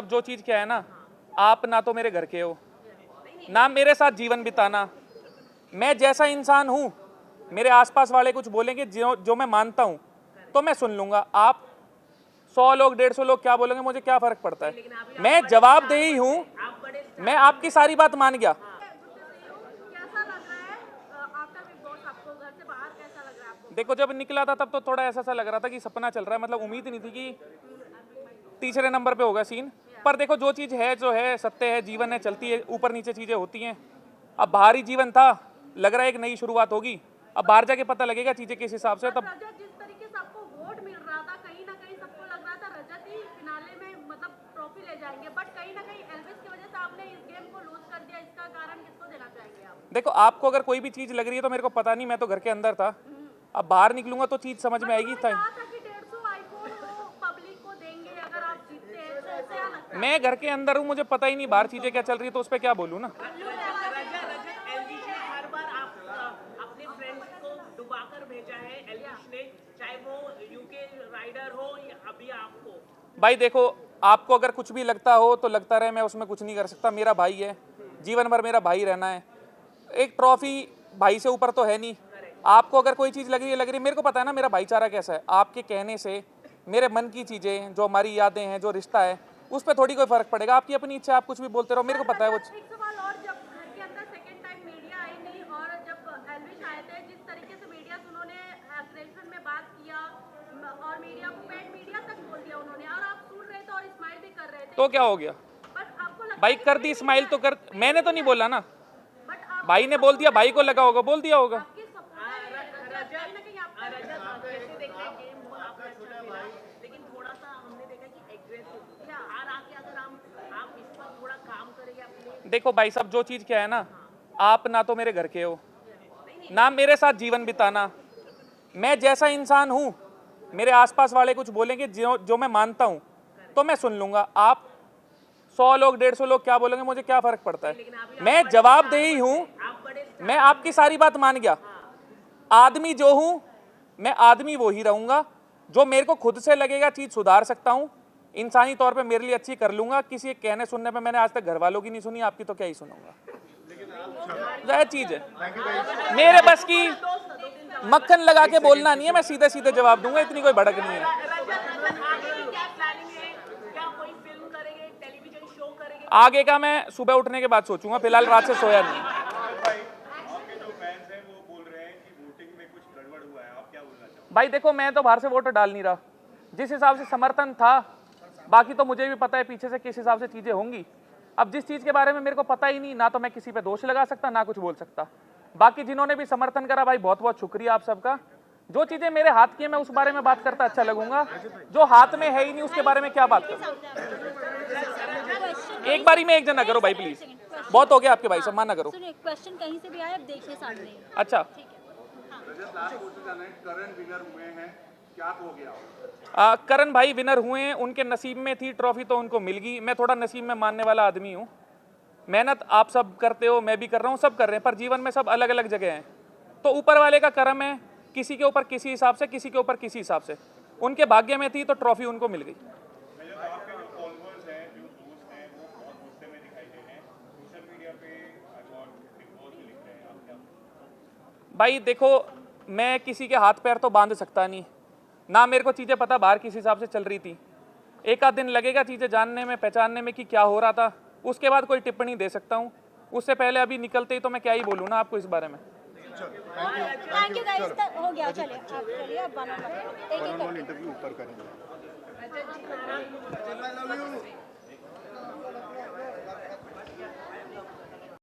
सब जो चीज़ क्या है ना, आप ना तो मेरे घर के हो, ना मेरे साथ जीवन बिताना। मैं जैसा इंसान हूँ, मेरे आसपास वाले कुछ बोलेंगे जो मैं मानता हूँ तो मैं सुन लूँगा। आप 100 लोग 150 लोग क्या बोलेंगे, मुझे क्या फ़र्क पड़ता है। मैं जवाबदेही हूँ, मैं आपकी सारी बात मान गया। कैसा लग रहा है आफ्टर बिग बॉस? आपको घर से बाहर कैसा लग रहा है आपको? देखो, जब निकला था तब तो थोड़ा ऐसा सा लग रहा था कि सपना चल रहा है, मतलब उम्मीद नहीं थी कि तीसरे नंबर पे होगा सीन। पर देखो, जो चीज़ है जो है सत्य है, जीवन है, चलती है, ऊपर नीचे चीज़ें होती हैं। अब बाहरी जीवन था, लग रहा है एक नई शुरुआत होगी। अब बाहर जाके पता लगेगा चीज़ें किस हिसाब से। तब रजत, जिस तरीके से आपको वोट मिल रहा था, कहीं ना कहीं सबको लग रहा था रजत ही फिनाले में मतलब ट्रॉफी ले जाएंगे, बट कहीं ना कहीं एल्विस की वजह से आपने इस गेम को लूज कर दिया। इसका कारण किसको देना चाहेंगे आप? देखो, आपको अगर कोई भी चीज़ लग रही है तो मेरे को पता नहीं, मैं तो घर के अंदर था। अब बाहर निकलूंगा तो चीज़ समझ में आएगी। कहा था कि 150 आईफोन वो पब्लिक को देंगे अगर आप जीतते हैं, तो ऐसे क्या लगता है? मैं घर के अंदर हूँ, मुझे पता ही नहीं बाहर चीज़ें क्या चल रही है, तो उस पर क्या बोलूँ ना। हर बार आप अपने फ्रेंड्स को डुबा कर भेजा है एल्विश ने, चाहे वो यूके राइडर हो या अभी आपको। भाई देखो, आपको अगर कुछ भी लगता हो तो लगता रहे, मैं उसमें कुछ नहीं कर सकता। मेरा भाई है, जीवन भर मेरा भाई रहना है। एक ट्रॉफी भाई से ऊपर तो है नहीं। आपको अगर कोई चीज़ लग रही है, मेरे को पता है ना मेरा भाईचारा कैसा है। आपके कहने से मेरे मन की चीज़ें, जो हमारी यादें हैं, जो रिश्ता है, उस पर थोड़ी कोई फर्क पड़ेगा। आपकी अपनी इच्छा, आप कुछ भी बोलते रहो, मेरे को पता है वो। एक सवाल और, जब घर के अंदर सेकंड टाइम मीडिया आई नहीं और जब एल्विश आए थे, जिस तरीके से मीडिया से उन्होंने अग्रेशन में बात किया और मीडिया को पेड मीडिया तक बोल दिया उन्होंने, और आप सुन रहे थे और स्माइल भी कर रहे थे, तो क्या हो गया? बट आपको लगता भाई है कर दी स्माइल तो कर, मैंने तो नहीं बोला ना, बट आप भाई ने बोल दिया, भाई को लगा होगा, बोल दिया होगा। आपके सपोर्टर कहीं ना कहीं आपका कैसे देख रहे हैं गेम वो आपका अच्छा मिला, लेकिन थोड़ा सा हमने देखा कि एग्रेसिव हार आके अगर आप इस पर थोड़ा काम करेंगे अपने। देखो भाई साहब, जो चीज़ क्या है ना, आप ना तो मेरे घर के हो, ना मेरे साथ जीवन बिताना। मैं जैसा इंसान हूँ, मेरे आसपास वाले कुछ बोलेंगे जो मैं मानता हूँ तो मैं सुन लूँगा। आप 100 लोग 150 लोग क्या बोलेंगे, मुझे क्या फ़र्क पड़ता है। मैं जवाबदेही हूँ, मैं आपकी सारी बात मान गया। आदमी जो हूँ मैं, आदमी वो ही रहूँगा। जो मेरे को खुद से लगेगा चीज़ सुधार सकता हूँ, इंसानी तौर पे मेरे लिए अच्छी कर लूँगा। किसी के कहने सुनने पे मैंने आज तक घर वालों की नहीं सुनी, आपकी तो क्या ही सुनूंगा। जाहिर चीज़ है, मेरे बस की मक्खन लगा के बोलना नहीं है, मैं सीधे सीधे जवाब दूंगा, इतनी कोई भड़क नहीं है। आगे का मैं सुबह उठने के बाद सोचूंगा, फिलहाल रात से सोया नहीं। भाई देखो, मैं तो बाहर से वोट डाल नहीं रहा, जिस हिसाब से समर्थन था, बाकी तो मुझे भी पता है पीछे से किस हिसाब से चीज़ें होंगी। अब जिस चीज़ के बारे में मेरे को पता ही नहीं, ना तो मैं किसी पे दोष लगा सकता, ना कुछ बोल सकता। बाकी जिन्होंने भी समर्थन करा, भाई बहुत बहुत शुक्रिया आप सबका। जो चीज़ें मेरे हाथ की है मैं उस बारे में बात करता अच्छा लगूंगा, जो हाथ में है ही नहीं उसके बारे में क्या बात करूं। एक बारी में एक जना करो भाई प्लीज, बहुत हो गया आपके भाई, सम्मान ना करो। सुनिए, क्वेश्चन कहीं से भी आए, अब देखिए सामने। अच्छा, करण विनर हुए हैं, क्या हो गया? करण भाई विनर हुए हैं, उनके नसीब में थी ट्रॉफी तो उनको मिल गई। मैं थोड़ा नसीब में मानने वाला आदमी हूँ। मेहनत आप सब करते हो, मैं भी कर रहा हूँ, सब कर रहे हैं, पर जीवन में सब अलग अलग जगह हैं। तो ऊपर वाले का करम है, किसी के ऊपर किसी हिसाब से, किसी के ऊपर किसी हिसाब से। उनके भाग्य में थी तो ट्रॉफी उनको मिल गई। भाई देखो, मैं किसी के हाथ पैर तो बांध सकता नहीं, ना मेरे को चीज़ें पता बाहर किस हिसाब से चल रही थी। एक आध दिन लगेगा चीज़ें जानने में, पहचानने में कि क्या हो रहा था, उसके बाद कोई टिप्पणी दे सकता हूँ। उससे पहले अभी निकलते ही तो मैं क्या ही बोलूँ ना आपको इस बारे में। थैंक यू गाइस, हो गया, चलिए आप चलिए, अब 1-on-1 इंटरव्यू ऊपर करेंगे।